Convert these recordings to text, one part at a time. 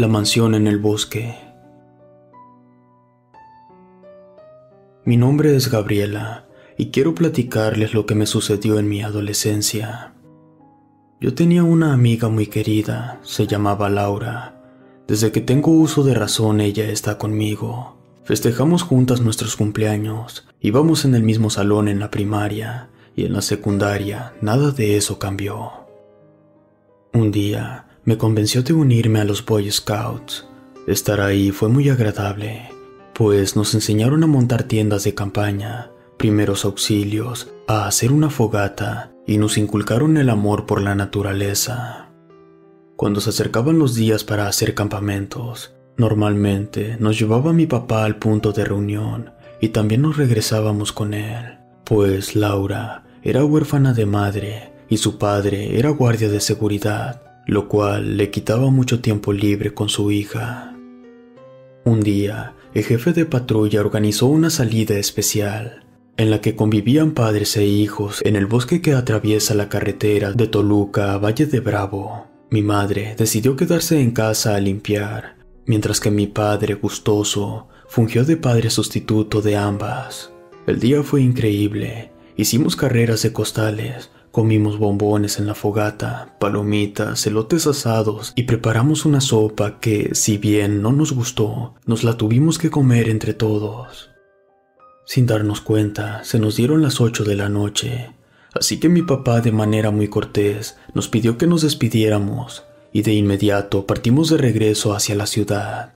La mansión en el bosque. Mi nombre es Gabriela y quiero platicarles lo que me sucedió en mi adolescencia. Yo tenía una amiga muy querida, se llamaba Laura. Desde que tengo uso de razón ella está conmigo. Festejamos juntas nuestros cumpleaños, íbamos en el mismo salón en la primaria y en la secundaria nada de eso cambió. Un día me convenció de unirme a los Boy Scouts. Estar ahí fue muy agradable, pues nos enseñaron a montar tiendas de campaña, primeros auxilios, a hacer una fogata y nos inculcaron el amor por la naturaleza. Cuando se acercaban los días para hacer campamentos, normalmente nos llevaba mi papá al punto de reunión y también nos regresábamos con él, pues Laura era huérfana de madre y su padre era guardia de seguridad, lo cual le quitaba mucho tiempo libre con su hija. Un día, el jefe de patrulla organizó una salida especial, en la que convivían padres e hijos en el bosque que atraviesa la carretera de Toluca a Valle de Bravo. Mi madre decidió quedarse en casa a limpiar, mientras que mi padre, gustoso, fungió de padre sustituto de ambas. El día fue increíble. Hicimos carreras de costales, comimos bombones en la fogata, palomitas, elotes asados y preparamos una sopa que, si bien no nos gustó, nos la tuvimos que comer entre todos. Sin darnos cuenta, se nos dieron las 8 de la noche, así que mi papá de manera muy cortés nos pidió que nos despidiéramos y de inmediato partimos de regreso hacia la ciudad.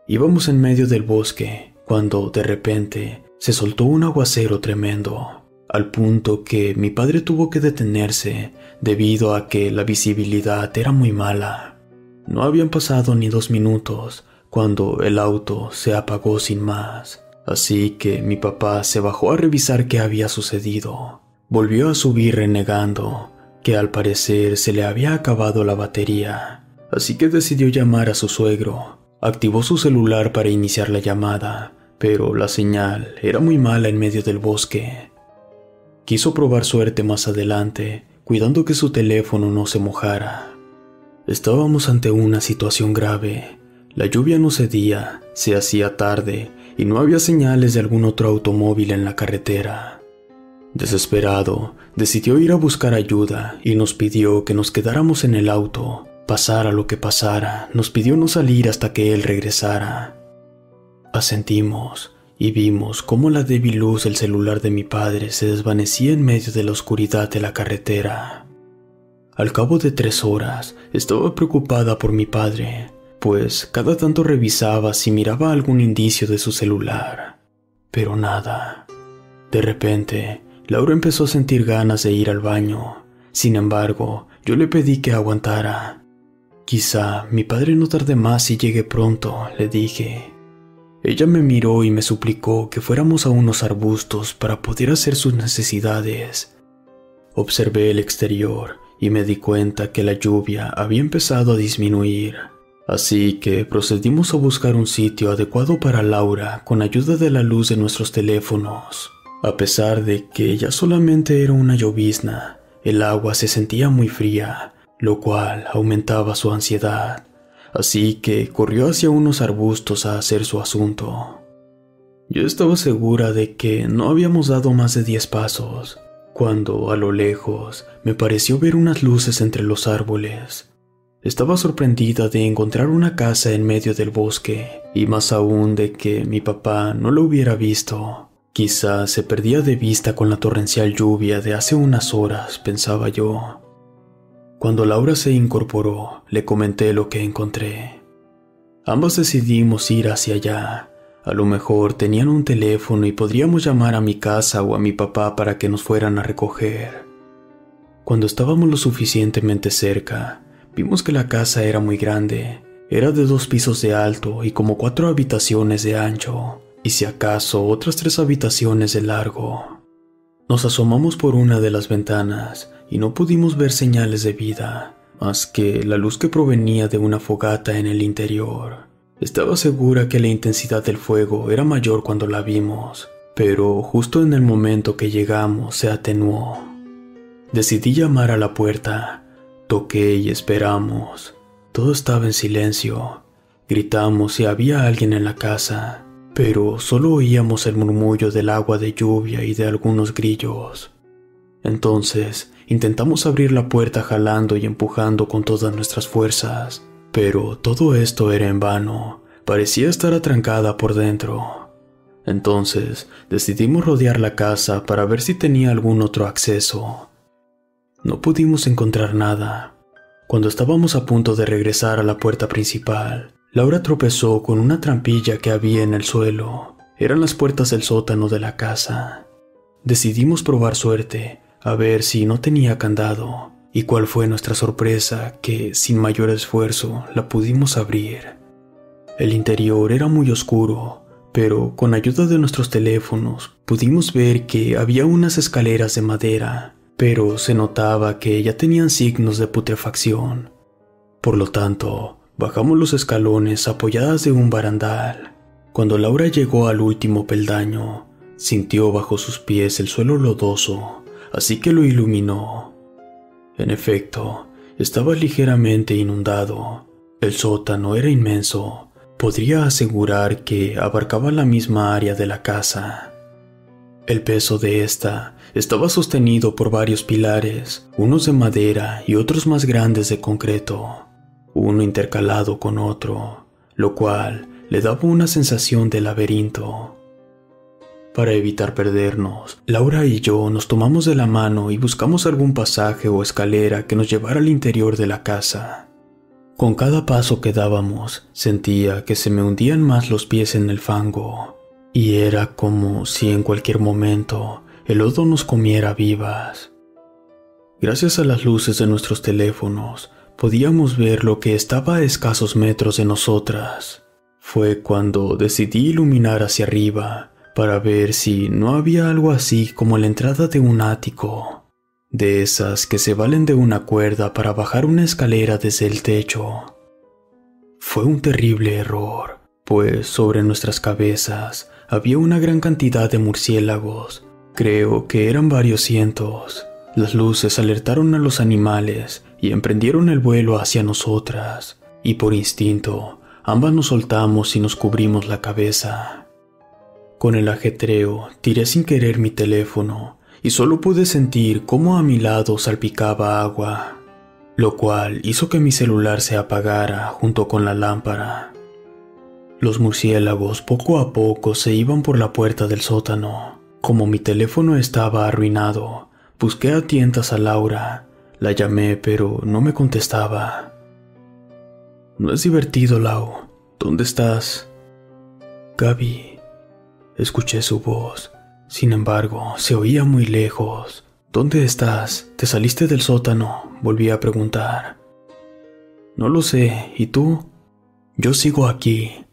Íbamos en medio del bosque cuando, de repente, se soltó un aguacero tremendo, al punto que mi padre tuvo que detenerse debido a que la visibilidad era muy mala. No habían pasado ni 2 minutos cuando el auto se apagó sin más, así que mi papá se bajó a revisar qué había sucedido. Volvió a subir renegando que al parecer se le había acabado la batería, así que decidió llamar a su suegro. Activó su celular para iniciar la llamada, pero la señal era muy mala en medio del bosque. Quiso probar suerte más adelante, cuidando que su teléfono no se mojara. Estábamos ante una situación grave. La lluvia no cedía, se hacía tarde y no había señales de algún otro automóvil en la carretera. Desesperado, decidió ir a buscar ayuda y nos pidió que nos quedáramos en el auto. Pasara lo que pasara, nos pidió no salir hasta que él regresara. Asentimos y vimos cómo la débil luz del celular de mi padre se desvanecía en medio de la oscuridad de la carretera. Al cabo de 3 horas, estaba preocupada por mi padre, pues cada tanto revisaba si miraba algún indicio de su celular, pero nada. De repente, Laura empezó a sentir ganas de ir al baño. Sin embargo, yo le pedí que aguantara. Quizá mi padre no tarde más y llegue pronto, le dije. Ella me miró y me suplicó que fuéramos a unos arbustos para poder hacer sus necesidades. Observé el exterior y me di cuenta que la lluvia había empezado a disminuir, así que procedimos a buscar un sitio adecuado para Laura con ayuda de la luz de nuestros teléfonos. A pesar de que ya solamente era una llovizna, el agua se sentía muy fría, lo cual aumentaba su ansiedad. Así que corrió hacia unos arbustos a hacer su asunto. Yo estaba segura de que no habíamos dado más de 10 pasos, cuando a lo lejos me pareció ver unas luces entre los árboles. Estaba sorprendida de encontrar una casa en medio del bosque, y más aún de que mi papá no lo hubiera visto. Quizá se perdía de vista con la torrencial lluvia de hace unas horas, pensaba yo. Cuando Laura se incorporó, le comenté lo que encontré. Ambas decidimos ir hacia allá. A lo mejor tenían un teléfono y podríamos llamar a mi casa o a mi papá para que nos fueran a recoger. Cuando estábamos lo suficientemente cerca, vimos que la casa era muy grande. Era de 2 pisos de alto y como 4 habitaciones de ancho, y si acaso otras 3 habitaciones de largo. Nos asomamos por una de las ventanas y no pudimos ver señales de vida, más que la luz que provenía de una fogata en el interior. Estaba segura que la intensidad del fuego era mayor cuando la vimos, pero justo en el momento que llegamos se atenuó. Decidí llamar a la puerta, toqué y esperamos. Todo estaba en silencio. Gritamos si había alguien en la casa, pero solo oíamos el murmullo del agua de lluvia y de algunos grillos. Entonces, intentamos abrir la puerta jalando y empujando con todas nuestras fuerzas, pero todo esto era en vano. Parecía estar atrancada por dentro. Entonces, decidimos rodear la casa para ver si tenía algún otro acceso. No pudimos encontrar nada. Cuando estábamos a punto de regresar a la puerta principal, Laura tropezó con una trampilla que había en el suelo. Eran las puertas del sótano de la casa. Decidimos probar suerte, a ver si no tenía candado, y cuál fue nuestra sorpresa que, sin mayor esfuerzo, la pudimos abrir. El interior era muy oscuro, pero con ayuda de nuestros teléfonos pudimos ver que había unas escaleras de madera, pero se notaba que ya tenían signos de putrefacción. Por lo tanto, bajamos los escalones apoyadas de un barandal. Cuando Laura llegó al último peldaño, sintió bajo sus pies el suelo lodoso, así que lo iluminó. En efecto, estaba ligeramente inundado. El sótano era inmenso. Podría asegurar que abarcaba la misma área de la casa. El peso de esta estaba sostenido por varios pilares, unos de madera y otros más grandes de concreto, uno intercalado con otro, lo cual le daba una sensación de laberinto. Para evitar perdernos, Laura y yo nos tomamos de la mano y buscamos algún pasaje o escalera que nos llevara al interior de la casa. Con cada paso que dábamos, sentía que se me hundían más los pies en el fango, y era como si en cualquier momento el lodo nos comiera vivas. Gracias a las luces de nuestros teléfonos, podíamos ver lo que estaba a escasos metros de nosotras. Fue cuando decidí iluminar hacia arriba para ver si no había algo así como la entrada de un ático, de esas que se valen de una cuerda para bajar una escalera desde el techo. Fue un terrible error, pues sobre nuestras cabezas había una gran cantidad de murciélagos. Creo que eran varios cientos. Las luces alertaron a los animales y emprendieron el vuelo hacia nosotras, y por instinto, ambas nos soltamos y nos cubrimos la cabeza. Con el ajetreo, tiré sin querer mi teléfono, y solo pude sentir cómo a mi lado salpicaba agua, lo cual hizo que mi celular se apagara junto con la lámpara. Los murciélagos poco a poco se iban por la puerta del sótano. Como mi teléfono estaba arruinado, busqué a tientas a Laura. La llamé, pero no me contestaba. No es divertido, Lau. ¿Dónde estás? Gaby. Escuché su voz. Sin embargo, se oía muy lejos. ¿Dónde estás? ¿Te saliste del sótano? Volví a preguntar. No lo sé. ¿Y tú? Yo sigo aquí.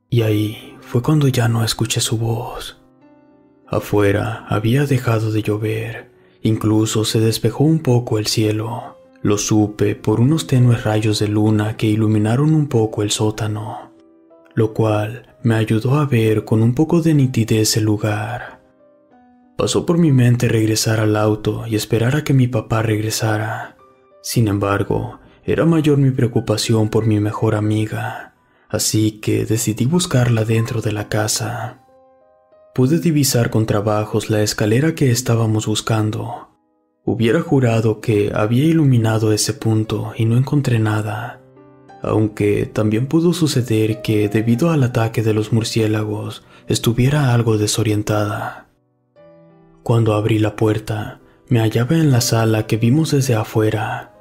Y ahí fue cuando ya no escuché su voz. Afuera había dejado de llover. Incluso se despejó un poco el cielo. Lo supe por unos tenues rayos de luna que iluminaron un poco el sótano, lo cual me ayudó a ver con un poco de nitidez el lugar. Pasó por mi mente regresar al auto y esperar a que mi papá regresara. Sin embargo, era mayor mi preocupación por mi mejor amiga, así que decidí buscarla dentro de la casa. Pude divisar con trabajos la escalera que estábamos buscando. Hubiera jurado que había iluminado ese punto y no encontré nada, aunque también pudo suceder que debido al ataque de los murciélagos estuviera algo desorientada. Cuando abrí la puerta, me hallaba en la sala que vimos desde afuera.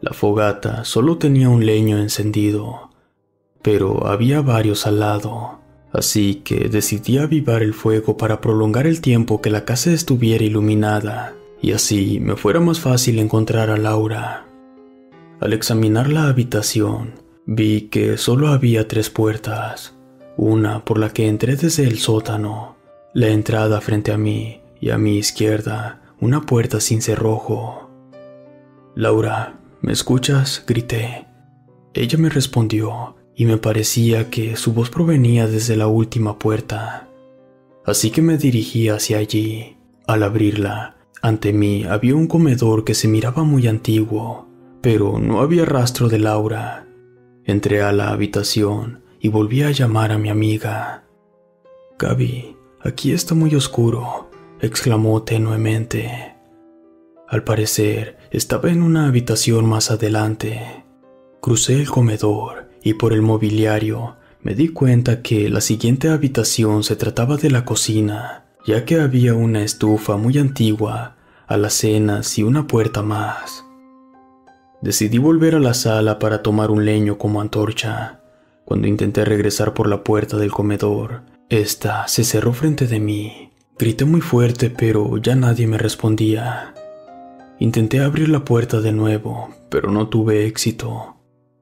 La fogata solo tenía un leño encendido, pero había varios al lado, así que decidí avivar el fuego para prolongar el tiempo que la casa estuviera iluminada, y así me fuera más fácil encontrar a Laura. Al examinar la habitación, vi que solo había 3 puertas, una por la que entré desde el sótano, la entrada frente a mí y a mi izquierda una puerta sin cerrojo. «Laura, ¿me escuchas?», grité. Ella me respondió y me parecía que su voz provenía desde la última puerta, así que me dirigí hacia allí. Al abrirla, ante mí había un comedor que se miraba muy antiguo, pero no había rastro de Laura. Entré a la habitación y volví a llamar a mi amiga. «Gaby, aquí está muy oscuro», exclamó tenuemente. Al parecer, estaba en una habitación más adelante. Crucé el comedor y por el mobiliario me di cuenta que la siguiente habitación se trataba de la cocina, ya que había una estufa muy antigua, alacenas y una puerta más. Decidí volver a la sala para tomar un leño como antorcha. Cuando intenté regresar por la puerta del comedor, esta se cerró frente de mí. Grité muy fuerte, pero ya nadie me respondía. Intenté abrir la puerta de nuevo, pero no tuve éxito.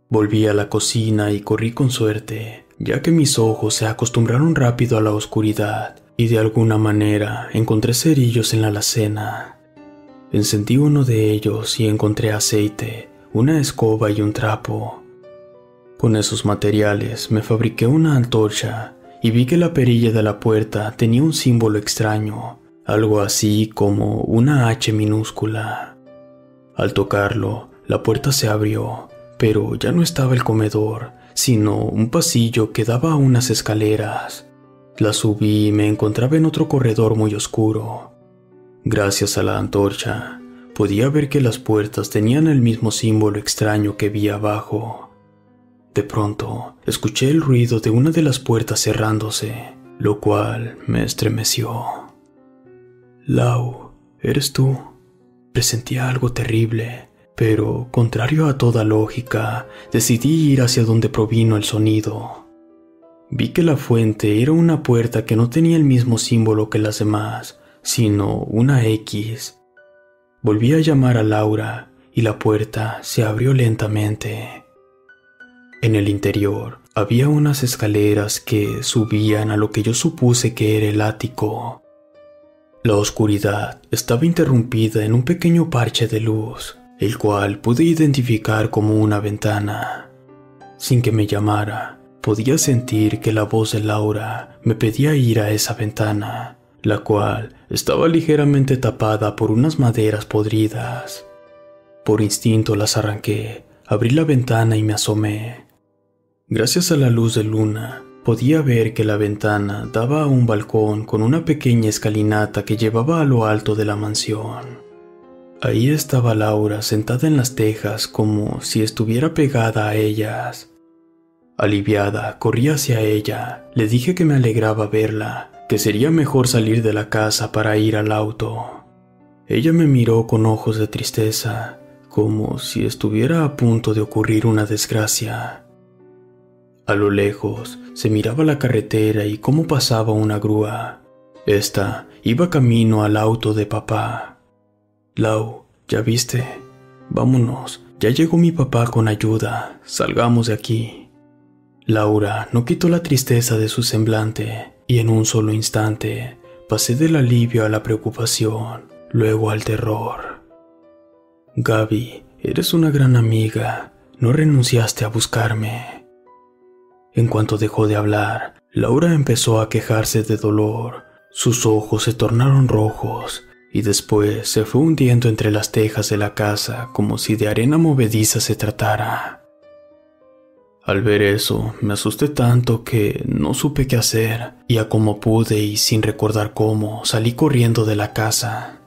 Volví a la cocina y corrí con suerte, ya que mis ojos se acostumbraron rápido a la oscuridad y de alguna manera encontré cerillos en la alacena. Encendí uno de ellos y encontré aceite, una escoba y un trapo. Con esos materiales me fabriqué una antorcha y vi que la perilla de la puerta tenía un símbolo extraño, algo así como una H minúscula. Al tocarlo, la puerta se abrió, pero ya no estaba el comedor, sino un pasillo que daba a unas escaleras. Las subí y me encontraba en otro corredor muy oscuro. Gracias a la antorcha, podía ver que las puertas tenían el mismo símbolo extraño que vi abajo. De pronto, escuché el ruido de una de las puertas cerrándose, lo cual me estremeció. «Lau, ¿eres tú?» Presentía algo terrible, pero, contrario a toda lógica, decidí ir hacia donde provino el sonido. Vi que la fuente era una puerta que no tenía el mismo símbolo que las demás, sino una X. Volví a llamar a Laura y la puerta se abrió lentamente. En el interior había unas escaleras que subían a lo que yo supuse que era el ático. La oscuridad estaba interrumpida en un pequeño parche de luz, el cual pude identificar como una ventana. Sin que me llamara, podía sentir que la voz de Laura me pedía ir a esa ventana, la cual estaba ligeramente tapada por unas maderas podridas. Por instinto las arranqué, abrí la ventana y me asomé. Gracias a la luz de luna, podía ver que la ventana daba a un balcón con una pequeña escalinata que llevaba a lo alto de la mansión. Ahí estaba Laura sentada en las tejas como si estuviera pegada a ellas. Aliviada, corrí hacia ella. Le dije que me alegraba verla, que sería mejor salir de la casa para ir al auto. Ella me miró con ojos de tristeza, como si estuviera a punto de ocurrir una desgracia. A lo lejos se miraba la carretera y cómo pasaba una grúa. Esta iba camino al auto de papá. «Lau, ¿ya viste? Vámonos, ya llegó mi papá con ayuda, salgamos de aquí». Laura no quitó la tristeza de su semblante y en un solo instante pasé del alivio a la preocupación, luego al terror. «Gaby, eres una gran amiga, no renunciaste a buscarme». En cuanto dejó de hablar, Laura empezó a quejarse de dolor. Sus ojos se tornaron rojos y después se fue hundiendo entre las tejas de la casa como si de arena movediza se tratara. Al ver eso, me asusté tanto que no supe qué hacer y a como pude y sin recordar cómo, salí corriendo de la casa.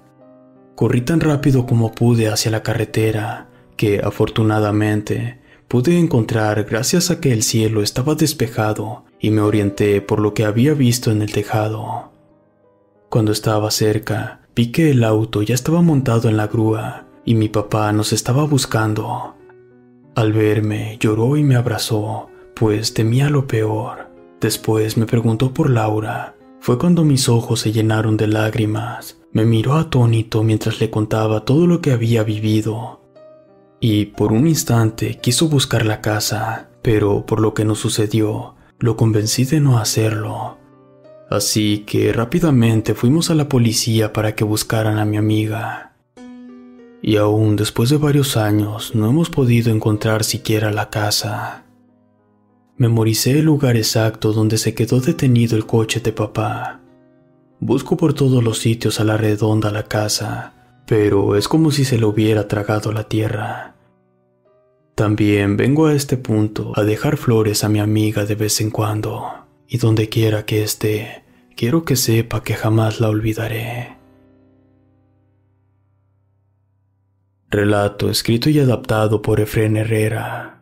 Corrí tan rápido como pude hacia la carretera que, afortunadamente, pude encontrar gracias a que el cielo estaba despejado y me orienté por lo que había visto en el tejado. Cuando estaba cerca, vi que el auto ya estaba montado en la grúa y mi papá nos estaba buscando. Al verme, lloró y me abrazó, pues temía lo peor. Después me preguntó por Laura. Fue cuando mis ojos se llenaron de lágrimas. Me miró atónito mientras le contaba todo lo que había vivido. Y por un instante quiso buscar la casa, pero por lo que nos sucedió, lo convencí de no hacerlo. Así que rápidamente fuimos a la policía para que buscaran a mi amiga. Y aún después de varios años no hemos podido encontrar siquiera la casa. Memoricé el lugar exacto donde se quedó detenido el coche de papá. Busco por todos los sitios a la redonda la casa, pero es como si se lo hubiera tragado la tierra. También vengo a este punto a dejar flores a mi amiga de vez en cuando, y donde quiera que esté, quiero que sepa que jamás la olvidaré. Relato escrito y adaptado por Efrén Herrera.